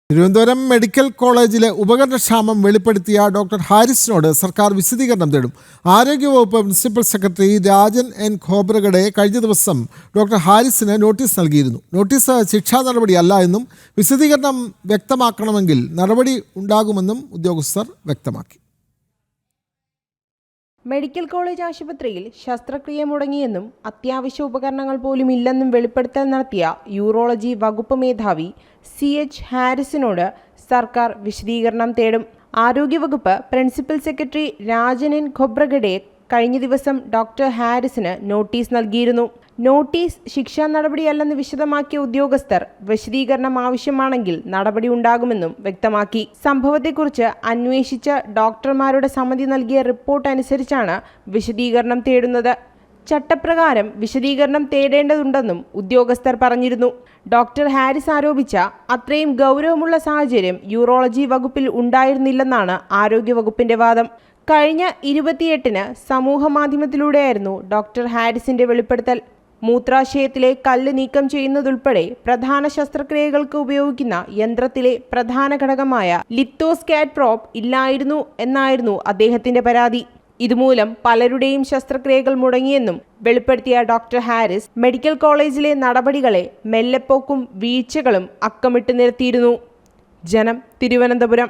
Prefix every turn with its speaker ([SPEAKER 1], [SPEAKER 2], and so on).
[SPEAKER 1] Thiruvananthapuram medical കോളേജിലെ ഉപകരണക്ഷാമം വെളിപ്പെടുത്തിയ doctor ഹാരിസിനോട് സർക്കാർ വിശദീകരണം തേടും. ആരോഗ്യവകുപ്പ് principal secretary Rajan N Khobragade കഴിഞ്ഞ ദിവസം ഡോക്ടർ ഹാരിസിന് നോട്ടീസ് നൽകിയിരുന്നു. നോട്ടീസ് ശിക്ഷാ നടപടിയല്ല എന്നും വിശദീകരണം വ്യക്തമാക്കണമെങ്കിൽ നടപടി ഉണ്ടാകുമെന്നും ഉദ്യോഗസ്ഥർ വ്യക്തമാക്കി.
[SPEAKER 2] മെഡിക്കൽ കോളേജ് ആശുപത്രിയിൽ ശസ്ത്രക്രിയ മുടങ്ങിയെന്നും അത്യാവശ്യ ഉപകരണങ്ങൾ പോലും ഇല്ലെന്നും വെളിപ്പെടുത്തൽ നടത്തിയ യൂറോളജി വകുപ്പ് മേധാവി CH ഹാരിസിനോട് സർക്കാർ വിശദീകരണം തേടും. ആരോഗ്യവകുപ്പ് principal secretary Rajan N Khobragade കഴിഞ്ഞ ദിവസം ഡോക്ടർ ഹാരിസിന് നോട്ടീസ് നൽകിയിരുന്നു. നോട്ടീസ് ശിക്ഷാ നടപടിയല്ലെന്ന് വിശദമാക്കിയ ഉദ്യോഗസ്ഥർ വിശദീകരണം ആവശ്യമാണെങ്കിൽ നടപടി ഉണ്ടാകുമെന്നും വ്യക്തമാക്കി. സംഭവത്തെക്കുറിച്ച് അന്വേഷിച്ച ഡോക്ടർമാരുടെ സമിതി നൽകിയ റിപ്പോർട്ട് അനുസരിച്ചാണ് വിശദീകരണം തേടുന്നത്. ചട്ടപ്രകാരം വിശദീകരണം തേടേണ്ടതുണ്ടെന്നും ഉദ്യോഗസ്ഥർ പറഞ്ഞിരുന്നു. ഡോക്ടർ ഹാരിസ് ആരോപിച്ച അത്രയും ഗൗരവമുള്ള സാഹചര്യം യൂറോളജി വകുപ്പിൽ ഉണ്ടായിരുന്നില്ലെന്നാണ് ആരോഗ്യവകുപ്പിന്റെ വാദം. കഴിഞ്ഞ 28-ന് സമൂഹ മാധ്യമത്തിലൂടെയായിരുന്നു ഡോക്ടർ ഹാരിസിന്റെ വെളിപ്പെടുത്തൽ. മൂത്രാശയത്തിലെ കല്ല് നീക്കം ചെയ്യുന്നതുൾപ്പെടെ പ്രധാന ശസ്ത്രക്രിയകൾക്ക് ഉപയോഗിക്കുന്ന യന്ത്രത്തിലെ പ്രധാന ഘടകമായ ലിത്തോസ്കാറ്റ് ഇല്ലായിരുന്നു എന്നായിരുന്നു അദ്ദേഹത്തിന്റെ പരാതി. ഇതുമൂലം പലരുടെയും ശസ്ത്രക്രിയകൾ മുടങ്ങിയെന്നും വെളിപ്പെടുത്തിയ ഡോക്ടർ ഹാരിസ് മെഡിക്കൽ കോളേജിലെ നടപടികളെ മെല്ലെപ്പോക്കും വീഴ്ചകളും അക്കമിട്ട് നിരത്തിയിരുന്നു. ജനം, തിരുവനന്തപുരം.